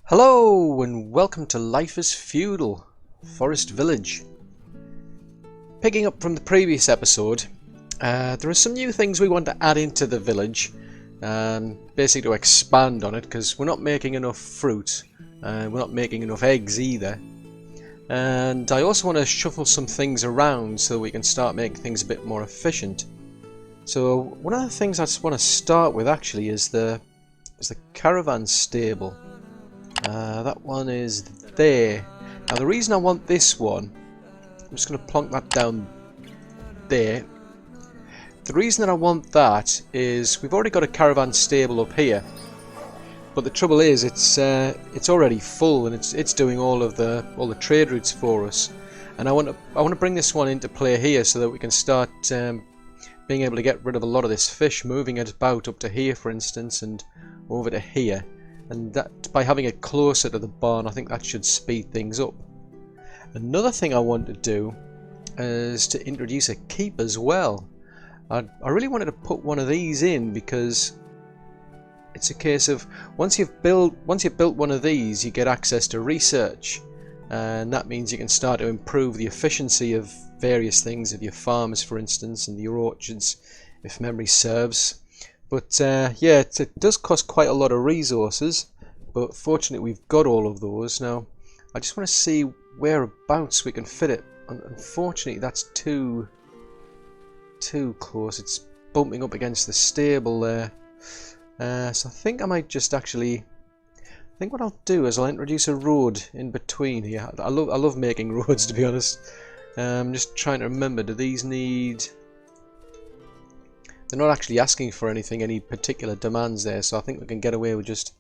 Hello and welcome to Life is Feudal, Forest Village. Picking up from the previous episode, there are some new things we want to add into the village, basically to expand on it, because we're not making enough fruit, we're not making enough eggs either. And I also want to shuffle some things around so we can start making things a bit more efficient. So one of the things I just want to start with actually is the Caravan Stable. That one is there. Now the reason I want this one, I'm just going to plonk that down there. The reason that I want that is we've already got a Caravan Stable up here, but the trouble is it's already full and it's doing all the trade routes for us. And I want to bring this one into play here so that we can start being able to get rid of a lot of this fish, moving it about up to here, for instance, and over to here. And that, by having it closer to the barn, I think that should speed things up. Another thing I want to do is to introduce a keep as well. I really wanted to put one of these in because it's a case of once you've built one of these, you get access to research, and that means you can start to improve the efficiency of various things of your farms, for instance, and your orchards, if memory serves. But yeah, it does cost quite a lot of resources, but fortunately we've got all of those. Now I just want to see whereabouts we can fit it. Unfortunately that's too close. It's bumping up against the stable there. So I think I might just actually, I think what I'll do is I'll introduce a road in between here. I love making roads, to be honest. I'm just trying to remember, do these need... They're not actually asking for anything, any particular demands there, so I think we can get away with just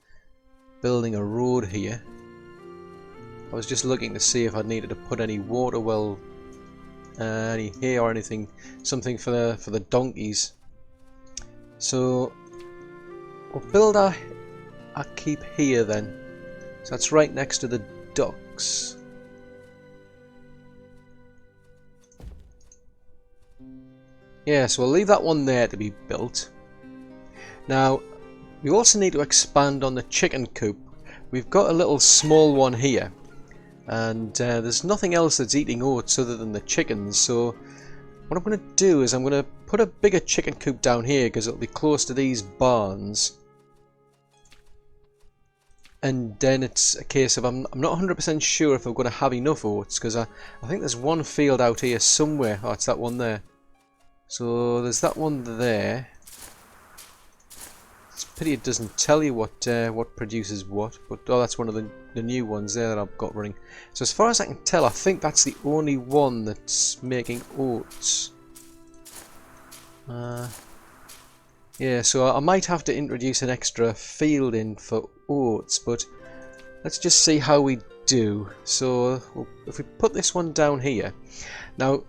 building a road here. I was just looking to see if I needed to put any water well, any hay or anything, something for the donkeys. So we'll build our keep here then. So that's right next to the docks. Yeah, so we'll leave that one there to be built. Now, we also need to expand on the chicken coop. We've got a little small one here, and there's nothing else that's eating oats other than the chickens. So what I'm going to do is I'm going to put a bigger chicken coop down here because it'll be close to these barns. And then it's a case of I'm not 100% sure if I'm going to have enough oats, because I think there's one field out here somewhere. Oh, it's that one there. So there's that one there. It's a pity it doesn't tell you what produces what, but oh, that's one of the new ones there that I've got running. So as far as I can tell, I think that's the only one that's making oats. Yeah, so I might have to introduce an extra field in for oats, but let's just see how we do. So if we put this one down here now.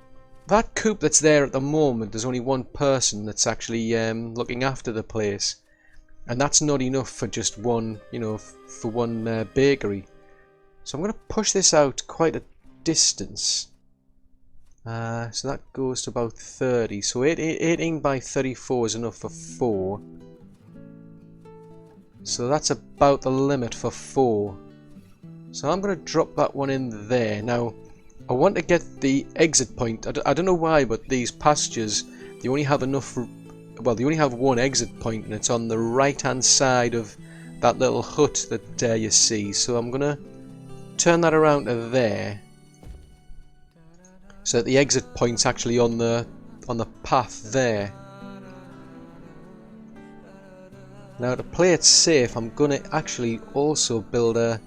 That coop that's there at the moment, there's only one person that's actually looking after the place, and that's not enough for just one, for one bakery. So I'm going to push this out quite a distance. So that goes to about 30. So 18 by 34 is enough for 4. So that's about the limit for 4. So I'm going to drop that one in there. Now, I want to get the exit point. I don't know why, but these pastures, they only have enough, well, they only have one exit point, and it's on the right hand side of that little hut that you see. So I'm going to turn that around to there, so that the exit point's actually on the path there. Now to play it safe, I'm going to actually also build an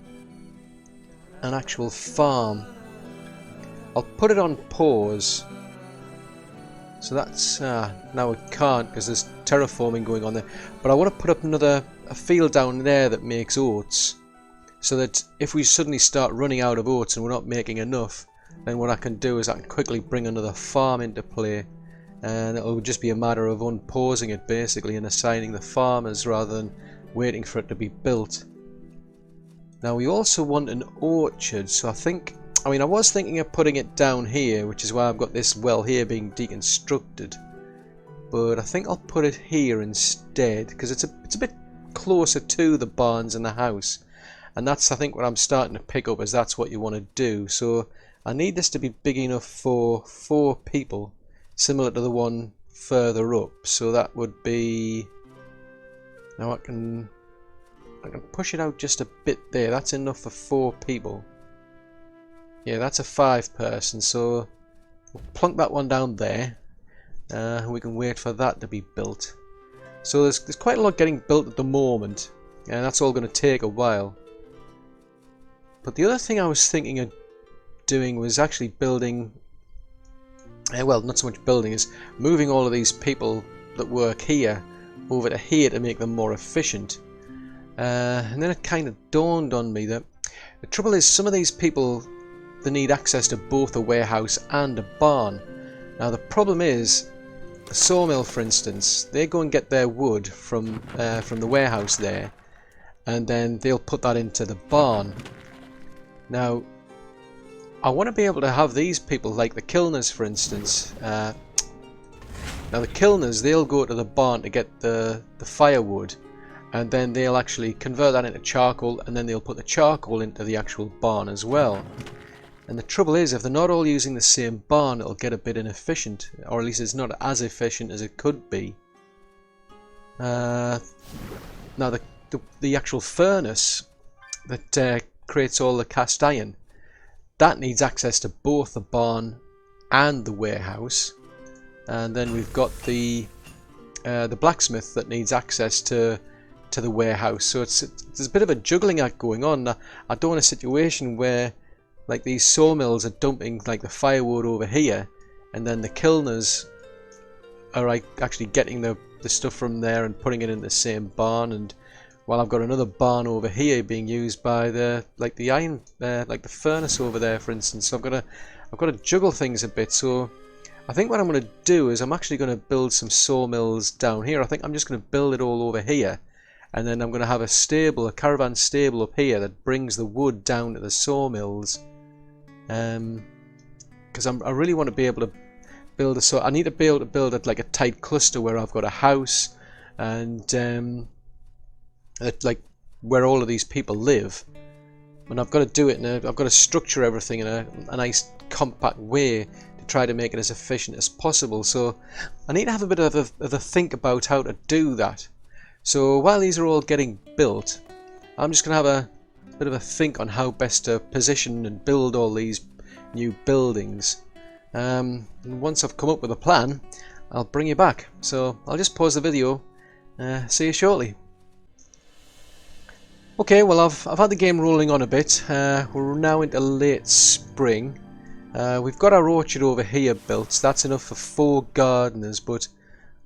actual farm. I'll put it on pause. So that's now it can't because there's terraforming going on there. But I want to put up a field down there that makes oats, so that if we suddenly start running out of oats and we're not making enough, then what I can do is I can quickly bring another farm into play, and it'll just be a matter of unpausing it basically and assigning the farmers rather than waiting for it to be built. Now we also want an orchard, so I was thinking of putting it down here, which is why I've got this well here being deconstructed. But I think I'll put it here instead, because it's a bit closer to the barns and the house. and that's, I think, what I'm starting to pick up, is that's what you want to do. So I need this to be big enough for 4 people, similar to the one further up. So that would be, now I can push it out just a bit there. That's enough for 4 people. Yeah, that's a 5 person, so we'll plunk that one down there. We can wait for that to be built. So there's quite a lot getting built at the moment, and that's all going to take a while. But the other thing I was thinking of doing was actually building, well, not so much building, is moving all of these people that work here over to here to make them more efficient. And then it kind of dawned on me that the trouble is, some of these people, they need access to both a warehouse and a barn. Now the problem is, the sawmill, for instance, they go and get their wood from the warehouse there, and then they'll put that into the barn. Now I want to be able to have these people, like the kilners, for instance. Now the kilners, they'll go to the barn to get the firewood, and then they'll actually convert that into charcoal, and then they'll put the charcoal into the actual barn as well. And the trouble is, if they're not all using the same barn, it'll get a bit inefficient, or at least it's not as efficient as it could be. Now the actual furnace that creates all the cast iron, that needs access to both the barn and the warehouse. And then we've got the blacksmith that needs access to the warehouse. So there's a bit of a juggling act going on. I don't want a situation where, like, these sawmills are dumping like the firewood over here, and then the kilners are like actually getting the stuff from there and putting it in the same barn, and while I've got another barn over here being used by the iron, like the furnace over there, for instance. So I've got to juggle things a bit. So I think what I'm going to do is I'm actually going to build some sawmills down here. I think I'm just going to build it all over here, and then I'm going to have a stable, a caravan stable up here that brings the wood down to the sawmills. Because I really want to be able to build I need to be able to build it like a tight cluster where I've got a house and like where all of these people live, and I've got to do it I've got to structure everything in a nice compact way to try to make it as efficient as possible. So I need to have a bit of a think about how to do that. So while these are all getting built, I'm just going to have a bit of a think on how best to position and build all these new buildings. And once I've come up with a plan, I'll bring you back. So I'll just pause the video. See you shortly. Okay, well I've had the game rolling on a bit. We're now into late spring. We've got our orchard over here built. So that's enough for 4 gardeners, but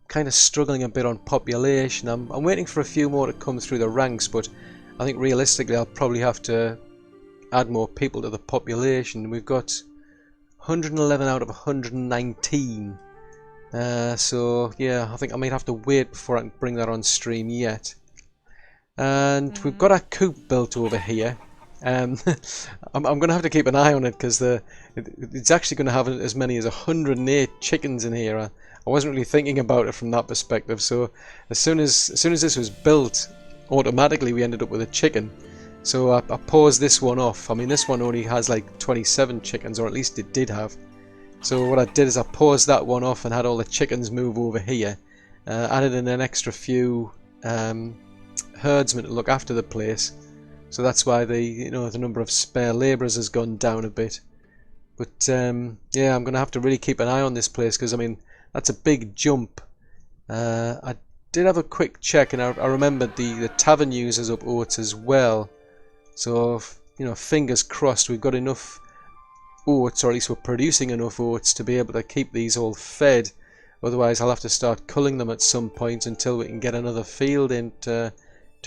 kind of struggling a bit on population. I'm waiting for a few more to come through the ranks, but I think realistically I'll probably have to add more people to the population. We've got 111 out of 119. So yeah, I think I might have to wait before I can bring that on stream yet. And we've got our coop built over here. I'm going to have to keep an eye on it, because it's actually going to have as many as 108 chickens in here. I wasn't really thinking about it from that perspective. So as soon as this was built, automatically we ended up with a chicken. So I paused this one off. I mean, this one only has like 27 chickens, or at least it did have. So what I did is I paused that one off and had all the chickens move over here. Added in an extra few herdsmen to look after the place. So that's why the number of spare labourers has gone down a bit. But yeah, I'm going to have to really keep an eye on this place, because I mean, that's a big jump. I did have a quick check, and I remembered the tavern uses up oats as well. So fingers crossed we've got enough oats, or at least we're producing enough oats to be able to keep these all fed. Otherwise I'll have to start culling them at some point until we can get another field in to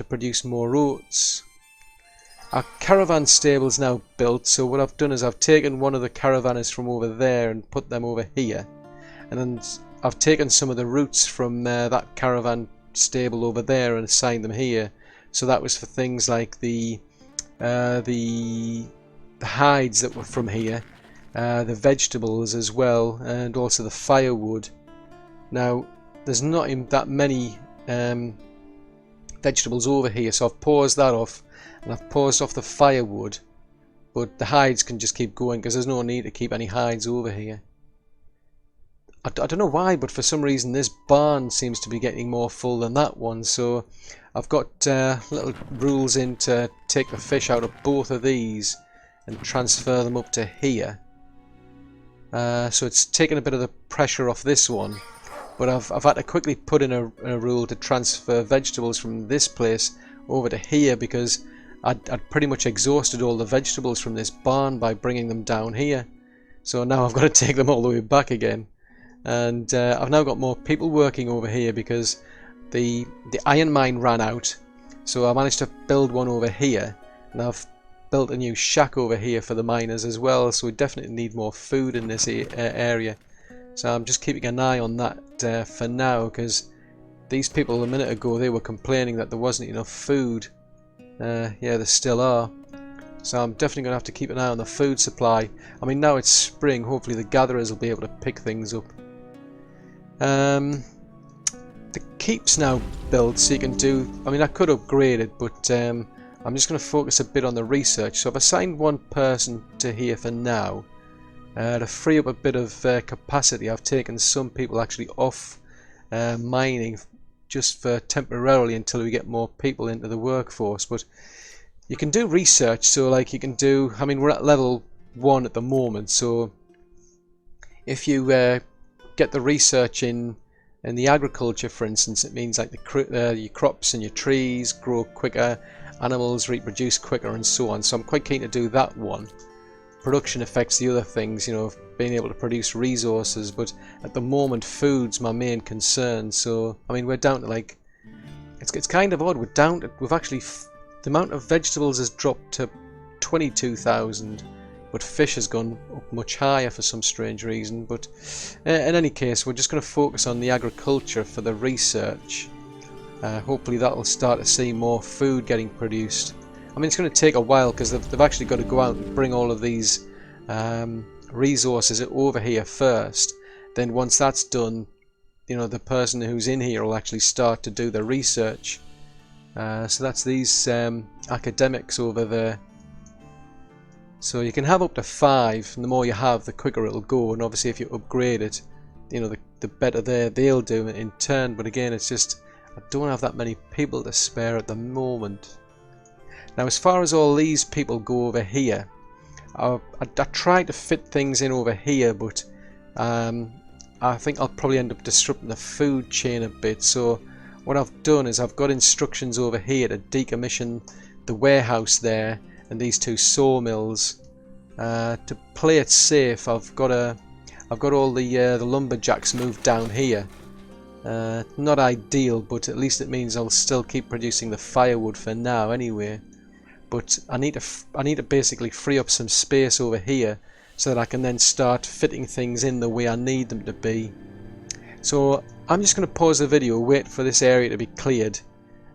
produce more oats. Our caravan stable's now built, so what I've done is I've taken one of the caravanners from over there and put them over here, and then I've taken some of the roots from that caravan stable over there and assigned them here. So that was for things like the hides that were from here, the vegetables as well, and also the firewood. Now there's not that many vegetables over here, so I've paused that off. and I've paused off the firewood, but the hides can just keep going because there's no need to keep any hides over here. I don't know why, but for some reason this barn seems to be getting more full than that one, so I've got little rules in to take the fish out of both of these and transfer them up to here. So it's taken a bit of the pressure off this one, but I've had to quickly put in a rule to transfer vegetables from this place over to here because I'd pretty much exhausted all the vegetables from this barn by bringing them down here. So now I've got to take them all the way back again. And I've now got more people working over here because the iron mine ran out, so I managed to build one over here, and I've built a new shack over here for the miners as well, so we definitely need more food in this area. So I'm just keeping an eye on that for now, because these people a minute ago, they were complaining that there wasn't enough food. Yeah, there still are. So I'm definitely going to have to keep an eye on the food supply. I mean, now it's spring, hopefully the gatherers will be able to pick things up. The keep's now built, so you can do, I mean I could upgrade it, but I'm just going to focus a bit on the research. So I've assigned one person to here for now. To free up a bit of capacity, I've taken some people actually off mining just for temporarily until we get more people into the workforce. But you can do research, so like you can do, I mean we're at level 1 at the moment, so if you get the research in the agriculture, for instance, it means like your crops and your trees grow quicker, animals reproduce quicker, and so on. So I'm quite keen to do that one. Production affects the other things, you know, being able to produce resources, but at the moment food's my main concern. So I mean we're down to like, it's kind of odd, we've actually, the amount of vegetables has dropped to 22,000. But fish has gone up much higher for some strange reason. But in any case, we're just going to focus on the agriculture for the research. Hopefully that'll start to see more food getting produced. I mean, it's going to take a while because they've actually got to go out and bring all of these resources over here first. Then once that's done, you know, the person who's in here will actually start to do the research. So that's these academics over there. So you can have up to 5, and the more you have, the quicker it'll go. And obviously, if you upgrade it, you know, the better they'll do in turn. But again, it's just I don't have that many people to spare at the moment. Now, as far as all these people go over here, I tried to fit things in over here, but I think I'll probably end up disrupting the food chain a bit. So what I've done is I've got instructions over here to decommission the warehouse there and these 2 sawmills. To play it safe, I've got all the lumberjacks moved down here. Not ideal, but at least it means I'll still keep producing the firewood for now anyway. But I need to basically free up some space over here so that I can then start fitting things in the way I need them to be. So I'm just going to pause the video, wait for this area to be cleared,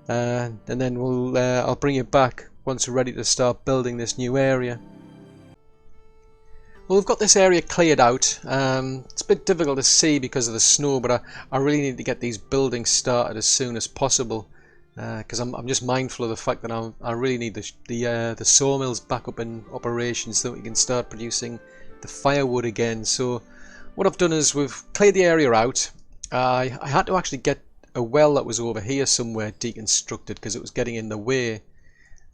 and then I'll bring you back once we're ready to start building this new area. Well, we've got this area cleared out. It's a bit difficult to see because of the snow, but I really need to get these buildings started as soon as possible, because I'm just mindful of the fact that I really need the sawmills back up in operation so that we can start producing the firewood again. So what I've done is we've cleared the area out. I had to actually get a well that was over here somewhere deconstructed because it was getting in the way.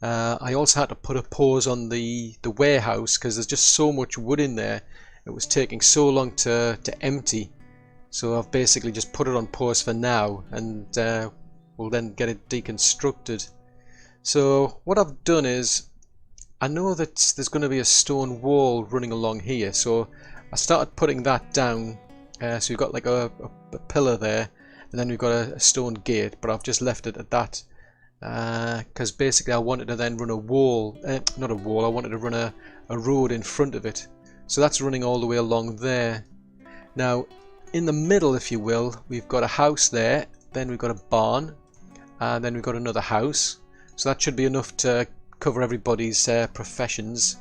I also had to put a pause on the warehouse because there's just so much wood in there. It was taking so long to empty. So I've basically just put it on pause for now, and we'll then get it deconstructed. So what I've done is, I know that there's going to be a stone wall running along here, so I started putting that down. So we've got like a pillar there, and then we've got a stone gate, but I've just left it at that. Because basically I wanted to then run a wall, not a wall, I wanted to run a road in front of it. So that's running all the way along there. Now in the middle, if you will, we've got a house there, then we've got a barn, and then we've got another house. So that should be enough to cover everybody's professions.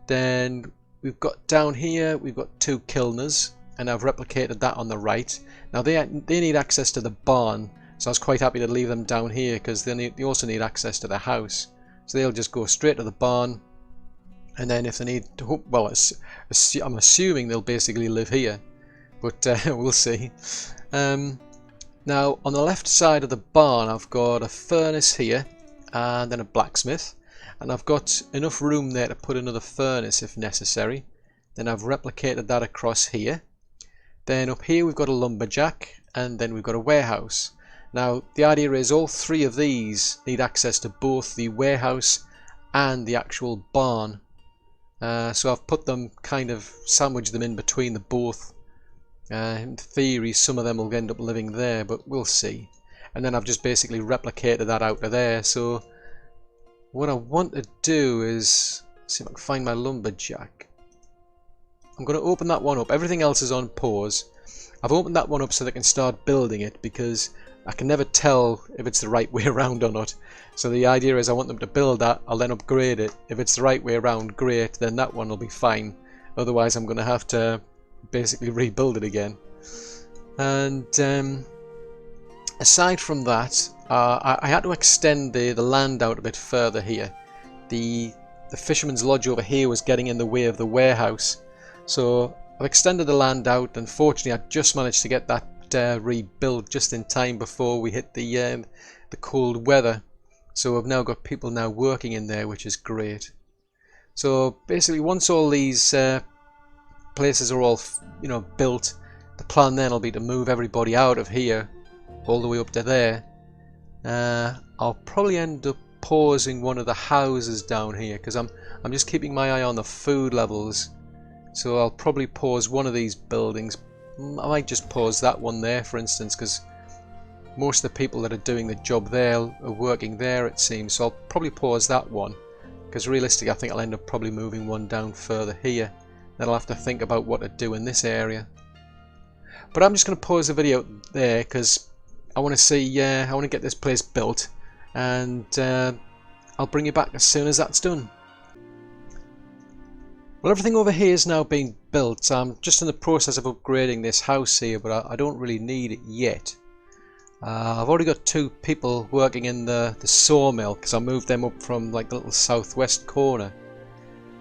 Then we've got down here, we've got 2 kilners, and I've replicated that on the right. Now they need access to the barn. So I was quite happy to leave them down here because they also need access to the house. So they'll just go straight to the barn, and then if they need to, well, I'm assuming they'll basically live here, but we'll see. Now on the left side of the barn I've got a furnace here and then a blacksmith, and I've got enough room there to put another furnace if necessary. Then I've replicated that across here. Then up here we've got a lumberjack, and then we've got a warehouse. Now the idea is all three of these need access to both the warehouse and the actual barn. So I've put them, kind of sandwiched them in between the both. In theory some of them will end up living there, but we'll see. And then I've just basically replicated that out of there. So what I want to do is see if I can find my lumberjack. I'm going to open that one up. Everything else is on pause. I've opened that one up so they can start building it, because I can never tell if it's the right way around or not. So the idea is I want them to build that, I'll then upgrade it. If it's the right way around, great, then that one will be fine. Otherwise I'm going to have to basically rebuild it again. And aside from that, I had to extend the land out a bit further here. The fisherman's lodge over here was getting in the way of the warehouse. So I've extended the land out, and fortunately I just managed to get that rebuilt just in time before we hit the cold weather. So I've now got people now working in there, which is great. So basically once all these places are all built, the plan then will be to move everybody out of here all the way up to there. I'll probably end up pausing one of the houses down here, because I'm just keeping my eye on the food levels. So I'll probably pause one of these buildings. I might just pause that one there, for instance, because most of the people that are doing the job there are working there, it seems. So I'll probably pause that one, because realistically I think I'll end up probably moving one down further here. Then I'll have to think about what to do in this area. But I'm just going to pause the video there, because I want to see, I want to get this place built, and I'll bring you back as soon as that's done. Well, everything over here is now being built. I'm just in the process of upgrading this house here, but I don't really need it yet. I've already got 2 people working in the sawmill, because I moved them up from like the little southwest corner.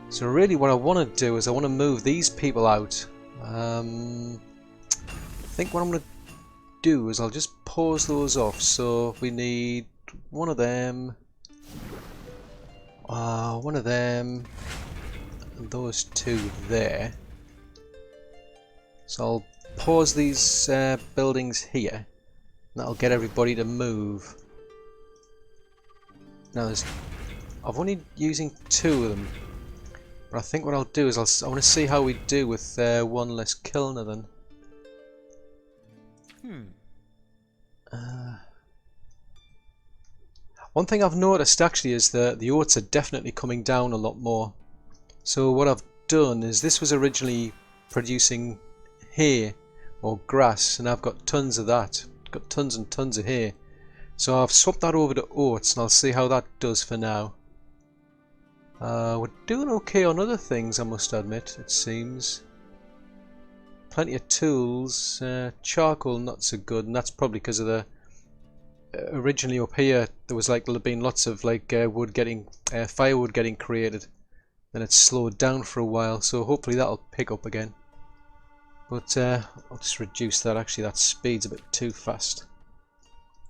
So really what I want to do is I want to move these people out. I think what I'm going to do is I'll just pause those off. So we need one of them, and those 2 there. So I'll pause these buildings here. That'll get everybody to move. Now I'm only using 2 of them, but I think what I'll do is I want to see how we do with one less kilner then. One thing I've noticed actually is that the oats are definitely coming down a lot more. So what I've done is, this was originally producing hay or grass, and I've got tons of that. Got tons and tons of hay. So I've swapped that over to oats, and I'll see how that does for now. We're doing okay on other things, I must admit, it seems. Plenty of tools. Charcoal not so good, and that's probably because of the originally up here there was like been lots of like firewood getting created. Then it slowed down for a while, so hopefully that'll pick up again. But I'll just reduce that. Actually, that speed's a bit too fast.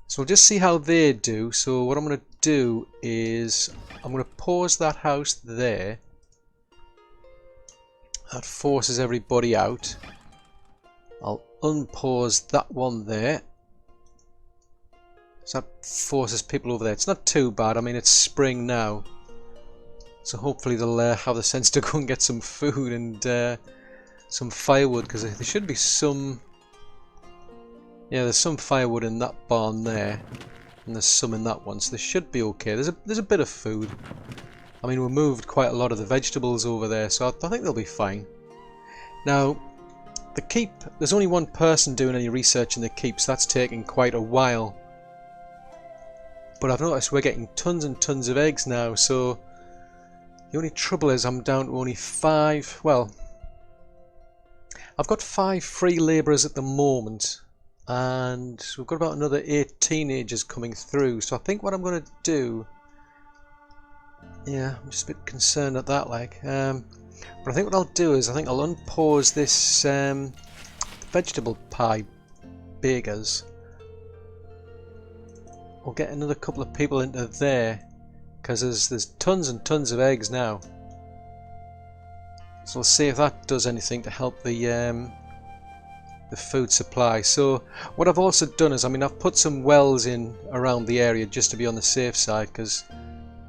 So we'll just see how they do. So what I'm going to do is I'm going to pause that house there. That forces everybody out. I'll unpause that one there. So that forces people over there. It's not too bad. I mean, it's spring now. So hopefully they'll have the sense to go and get some food and some firewood, because there should be some... Yeah, there's some firewood in that barn there, and there's some in that one, so they should be okay. There's a bit of food. I mean, we moved quite a lot of the vegetables over there, so I think they'll be fine. Now, the keep, there's only one person doing any research in the keep, so that's taking quite a while. But I've noticed we're getting tons and tons of eggs now, so the only trouble is I'm down to only 5, well, I've got 5 free labourers at the moment, and we've got about another 8 teenagers coming through. So I think what I'm going to do Yeah, I'm just a bit concerned at that, like. But I think what I'll do is I think I'll unpause this vegetable pie bakers. We'll get another couple of people into there, because there's tons and tons of eggs now. So we'll see if that does anything to help the food supply. So what I've also done is, I mean, I've put some wells in around the area just to be on the safe side, because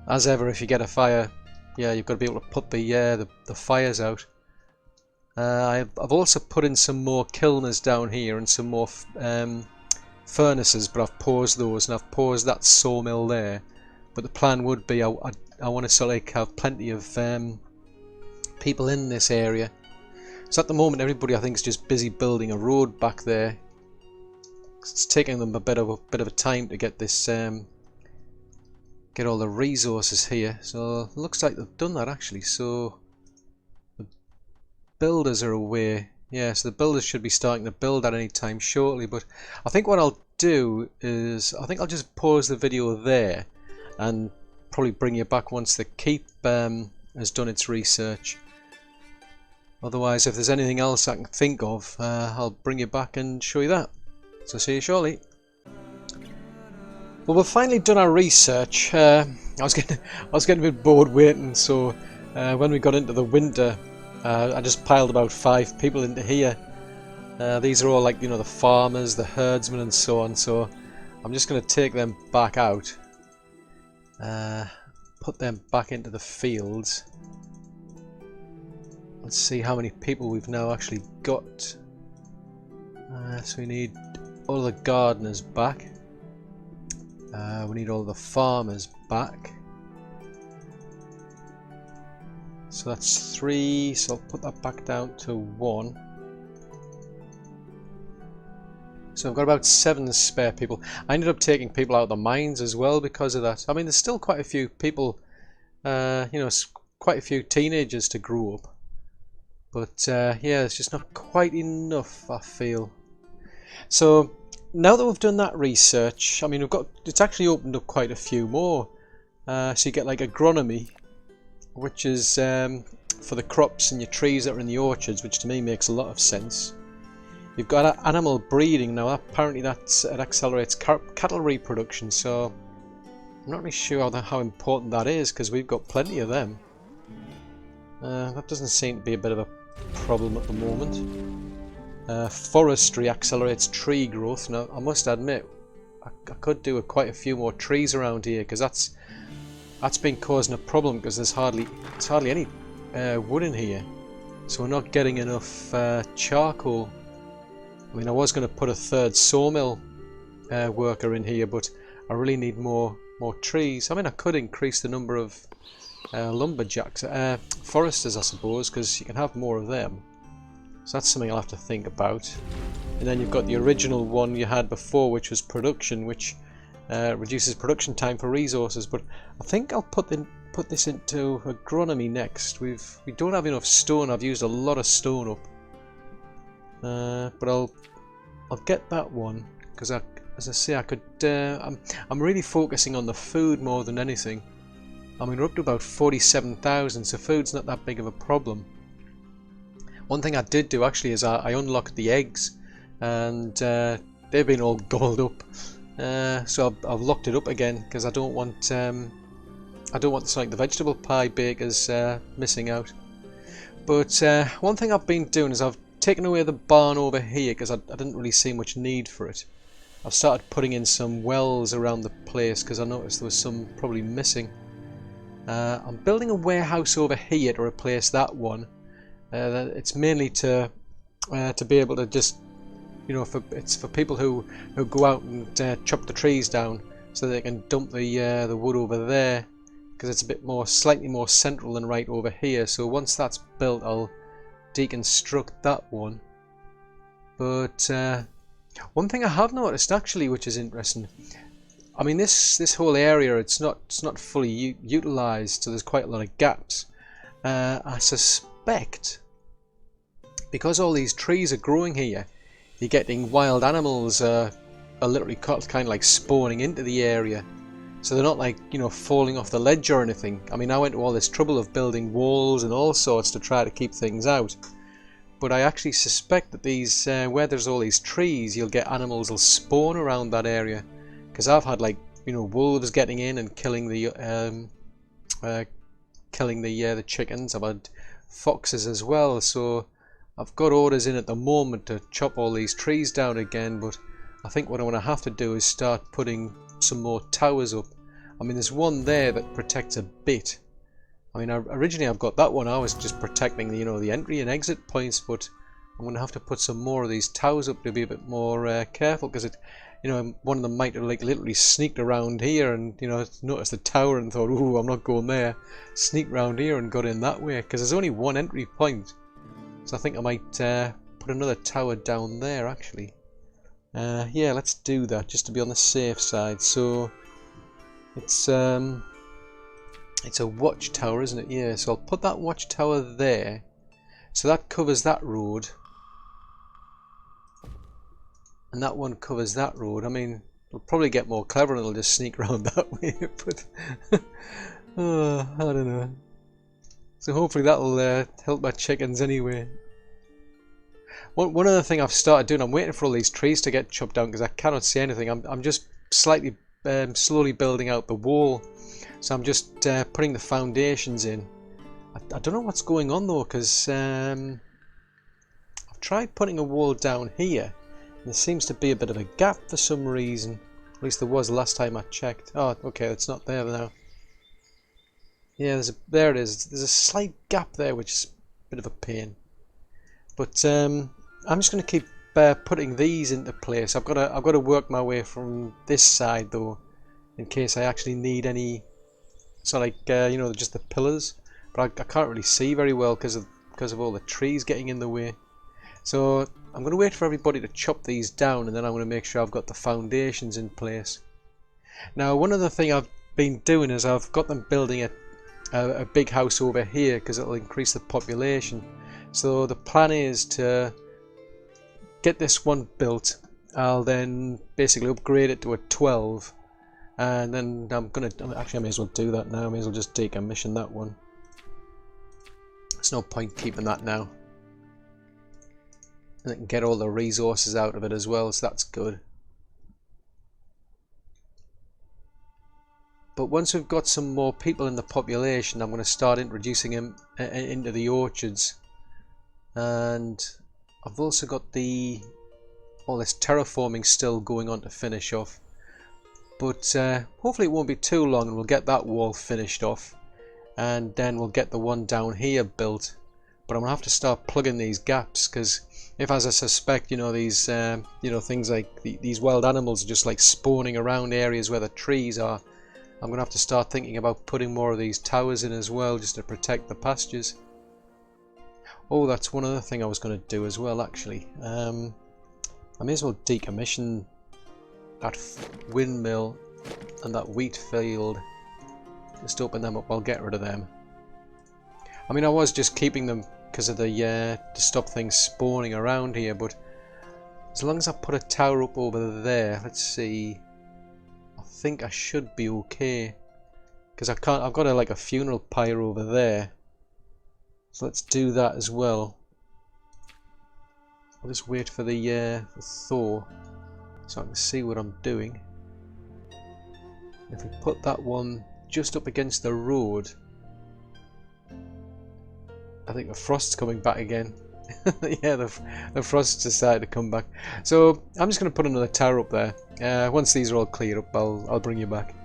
as ever, if you get a fire, yeah, you've got to be able to put the fires out. I've also put in some more kilners down here and some more furnaces, but I've paused those, and I've paused that sawmill there. But the plan would be I want to sort of like have plenty of people in this area. So at the moment, everybody I think is just busy building a road back there. It's taking them a bit of a time to get this get all the resources here. So it looks like they've done that actually. So the builders are away. Yeah, so the builders should be starting to build at any time shortly. But I think what I'll do is I think I'll just pause the video there and probably bring you back once the keep has done its research. Otherwise, if there's anything else I can think of, I'll bring you back and show you that. So see you shortly. Well, we've finally done our research. I was getting a bit bored waiting, so when we got into the winter, I just piled about 5 people into here. These are all like, you know, the farmers, the herdsmen and so on, so I'm just going to take them back out. Put them back into the fields. Let's see how many people we've now actually got. So we need all the gardeners back. We need all the farmers back. So that's 3, so I'll put that back down to 1. So I've got about 7 spare people. I ended up taking people out of the mines as well because of that. I mean, there's still quite a few people, you know, quite a few teenagers to grow up. But yeah, it's just not quite enough, I feel. So now that we've done that research, I mean, it's actually opened up quite a few more. So you get like agronomy, which is for the crops and your trees that are in the orchards, which to me makes a lot of sense. You've got animal breeding now. Apparently it accelerates cattle reproduction, so I'm not really sure how important that is, because we've got plenty of them. That doesn't seem to be a bit of a problem at the moment. Forestry accelerates tree growth. Now, I must admit, I could do with quite a few more trees around here, because that's been causing a problem, because there's hardly any wood in here, so we're not getting enough charcoal. I mean, I was going to put a 3rd sawmill worker in here, but I really need more trees. I mean, I could increase the number of lumberjacks, foresters, I suppose, because you can have more of them. So that's something I'll have to think about. And then you've got the original one you had before, which was production, which reduces production time for resources. But I think I'll put this into agronomy next. We don't have enough stone. I've used a lot of stone up. But I'll get that one, because as I say, I could. I'm really focusing on the food more than anything. I mean, we're up to about 47,000, so food's not that big of a problem. One thing I did do actually is I unlocked the eggs, and they've been all gobbled up. So I've locked it up again, because I don't want like the vegetable pie bakers missing out. But one thing I've been doing is I've taken away the barn over here, because I didn't really see much need for it. I've started putting in some wells around the place, because I noticed there was some probably missing. I'm building a warehouse over here to replace that one. It's mainly to be able to just, you know, it's for people who go out and chop the trees down, so they can dump the wood over there, because it's a bit slightly more central than right over here. So once that's built, I'll deconstruct that one. But one thing I have noticed actually, which is interesting, I mean, this whole area, it's not fully utilized, so there's quite a lot of gaps. I suspect because all these trees are growing here, you're getting wild animals are literally kind of like spawning into the area. so they're not like, you know, falling off the ledge or anything. I mean, I went to all this trouble of building walls and all sorts to try to keep things out, but I actually suspect that these where there's all these trees, you'll get animals will spawn around that area, because I've had, like, you know, wolves getting in and killing the chickens. I've had foxes as well, so I've got orders in at the moment to chop all these trees down again, but I think what I'm going to have to do is start putting some more towers up. I mean, there's one there that protects a bit. I mean, originally I've got that one, I was just protecting the, you know, the entry and exit points, but I'm going to have to put some more of these towers up to be a bit more careful, because it, you know, one of them might have, like, literally sneaked around here and, you know, noticed the tower and thought, ooh, I'm not going there. Sneaked around here and got in that way, because there's only one entry point. So I think I might put another tower down there, actually. Yeah, let's do that, just to be on the safe side. So it's a watchtower, isn't it? Yeah, so I'll put that watchtower there. So that covers that road. And that one covers that road. I mean, it'll probably get more clever and it'll just sneak around that way, but oh, I don't know. So hopefully that'll help my chickens anyway. One other thing I've started doing, I'm waiting for all these trees to get chopped down because I cannot see anything. I'm just slightly slowly building out the wall. So I'm just putting the foundations in. I don't know what's going on though, because I've tried putting a wall down here. There seems to be a bit of a gap for some reason. At least there was last time I checked. Oh, okay, it's not there now. Yeah, there it is. There's a slight gap there, which is a bit of a pain. But I'm just going to keep putting these into place. I've got to work my way from this side though, in case I actually need any. So like you know, just the pillars. But I can't really see very well because of all the trees getting in the way. So I'm going to wait for everybody to chop these down, and then I'm going to make sure I've got the foundations in place. Now, one other thing I've been doing is I've got them building a big house over here because it'll increase the population. So the plan is to get this one built. I'll then basically upgrade it to a 12, and then I'm going to, actually I may as well do that now. I may as well just decommission that one. There's no point keeping that now. And it can get all the resources out of it as well, so that's good. But once we've got some more people in the population, I'm going to start introducing them into the orchards. And I've also got all this terraforming still going on to finish off. But hopefully it won't be too long and we'll get that wall finished off. And then we'll get the one down here built. But I'm going to have to start plugging these gaps, because if, as I suspect, you know, these you know, things like these wild animals are just like spawning around areas where the trees are, I'm going to have to start thinking about putting more of these towers in as well, just to protect the pastures. Oh, that's one other thing I was going to do as well, actually. I may as well decommission that windmill and that wheat field. Just open them up, I'll get rid of them. I mean, I was just keeping them because of the to stop things spawning around here, but as long as I put a tower up over there, let's see, I think I should be okay, because I've got like a funeral pyre over there, so let's do that as well. I'll just wait for the thaw so I can see what I'm doing. If we put that one just up against the road, I think the frost's coming back again. Yeah, the frost decided to come back. So I'm just going to put another tower up there. Once these are all cleared up, I'll bring you back.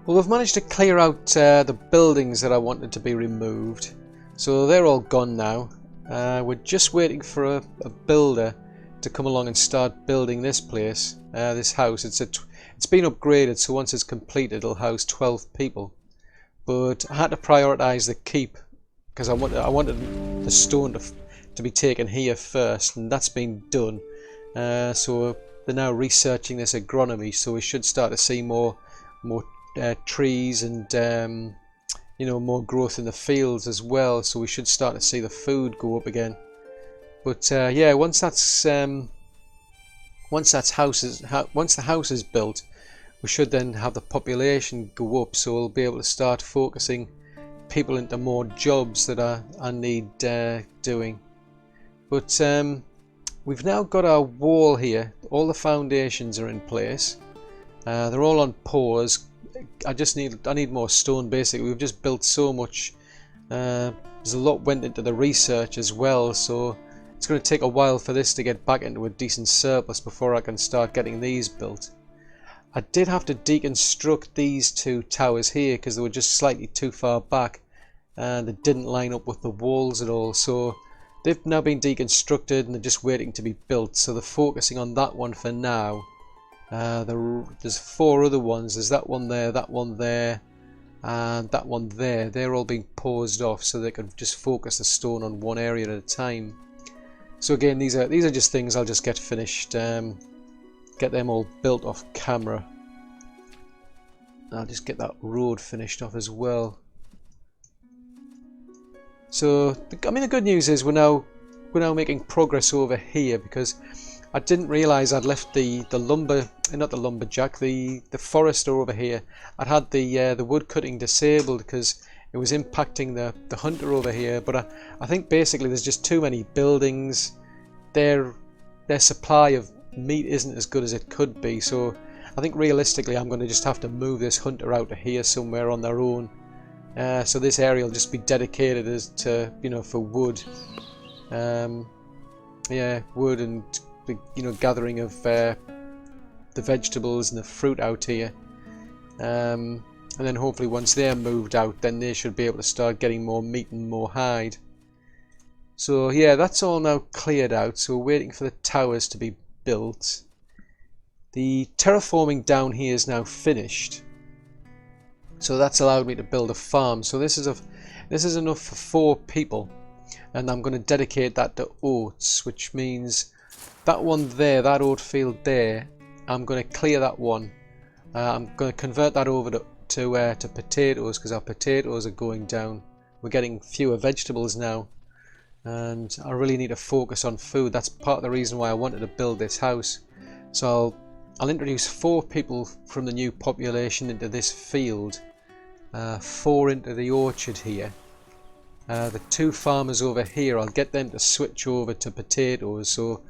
Well, we've managed to clear out the buildings that I wanted to be removed. So they're all gone now. We're just waiting for a builder to come along and start building this place, this house. It's been upgraded, so once it's complete, it'll house 12 people. But I had to prioritise the keep, because I wanted the stone to be taken here first, and that's been done. So they're now researching this agronomy, so we should start to see more trees and you know, more growth in the fields as well. So we should start to see the food go up again. But yeah, once the house is built, we should then have the population go up, so we'll be able to start focusing people into more jobs that I need doing. But we've now got our wall here. All the foundations are in place. They're all on pause. I need more stone. Basically, we've just built so much. There's a lot went into the research as well, so it's going to take a while for this to get back into a decent surplus before I can start getting these built. I did have to deconstruct these two towers here because they were just slightly too far back and they didn't line up with the walls at all, so they've now been deconstructed and they're just waiting to be built, so they're focusing on that one for now. There's 4 other ones. There's that one there, and that one there. They're all being paused off so they can just focus the stone on one area at a time. So again, these are just things I'll just get finished, get them all built off camera. I'll just get that road finished off as well. So I mean, the good news is we're now making progress over here, because I didn't realise I'd left the forester over here. I'd had the wood cutting disabled because it was impacting the hunter over here. But I think basically there's just too many buildings. Their supply of meat isn't as good as it could be. So I think realistically I'm going to just have to move this hunter out to here somewhere on their own. So this area will just be dedicated as to, for wood. Yeah, wood and the gathering of the vegetables and the fruit out here, and then hopefully once they're moved out, then they should be able to start getting more meat and more hide. So yeah, that's all now cleared out, so we're waiting for the towers to be built. The terraforming down here is now finished, so that's allowed me to build a farm. So this is enough for 4 people, and I'm going to dedicate that to oats, which means that one there, that oat field there, I'm going to clear that one. I'm going to convert that over to potatoes, because our potatoes are going down. We're getting fewer vegetables now, and I really need to focus on food. That's part of the reason why I wanted to build this house. So I'll introduce 4 people from the new population into this field, 4 into the orchard here. The 2 farmers over here, I'll get them to switch over to potatoes, so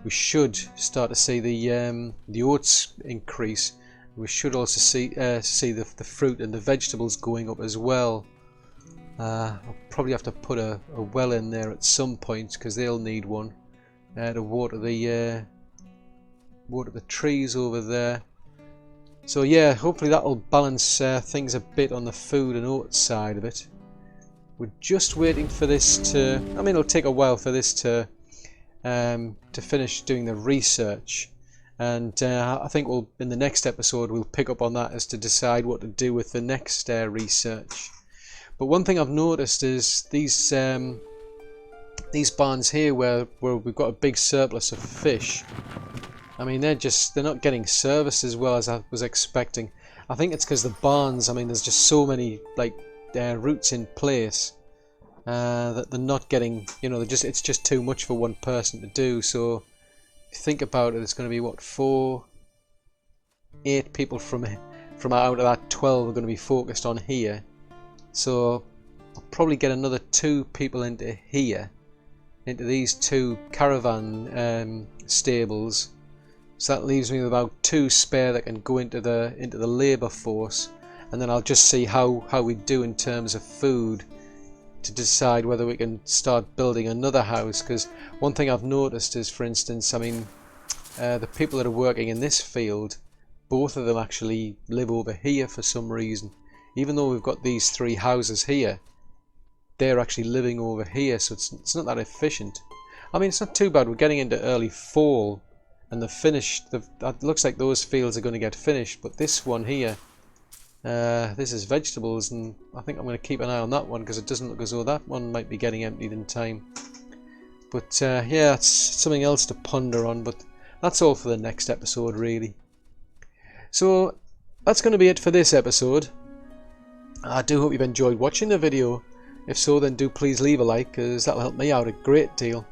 we should start to see the oats increase. We should also see the fruit and the vegetables going up as well. I'll probably have to put a well in there at some point, because they'll need one to water the trees over there. So yeah, hopefully that'll balance things a bit on the food and oats side of it. We're just waiting for this to, I mean, it'll take a while for this to finish doing the research, and I think in the next episode we'll pick up on that as to decide what to do with the next research. But one thing I've noticed is these barns here where we've got a big surplus of fish. I mean, they're not getting service as well as I was expecting. I think it's because the barns, I mean, there's just so many routes in place that they're not getting, it's just too much for one person to do. So if you think about it, it's going to be what, 8 people from out of that 12 are going to be focused on here. So I'll probably get another 2 people into here, into these 2 caravan stables. So that leaves me with about 2 spare that can go into the labour force, and then I'll just see how we do in terms of food to decide whether we can start building another house. Because one thing I've noticed is, for instance, I mean, the people that are working in this field, both of them actually live over here for some reason. Even though we've got these 3 houses here, they're actually living over here, so it's not that efficient. I mean, it's not too bad. We're getting into early fall, and they're finished. It looks like those fields are going to get finished, but this one here, this is vegetables, and I think I'm going to keep an eye on that one, because it doesn't look as though that one might be getting emptied in time. But yeah, it's something else to ponder on, but that's all for the next episode, really. So that's going to be it for this episode. I do hope you've enjoyed watching the video. If so, then do please leave a like, because that'll help me out a great deal.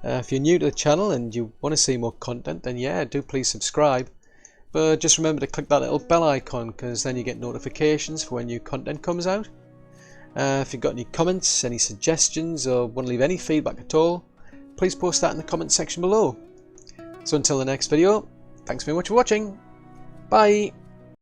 If you're new to the channel and you want to see more content, then yeah, do please subscribe. But just remember to click that little bell icon, because then you get notifications for when new content comes out. If you've got any comments, any suggestions, or want to leave any feedback at all, please post that in the comment section below. So until the next video, thanks very much for watching. Bye!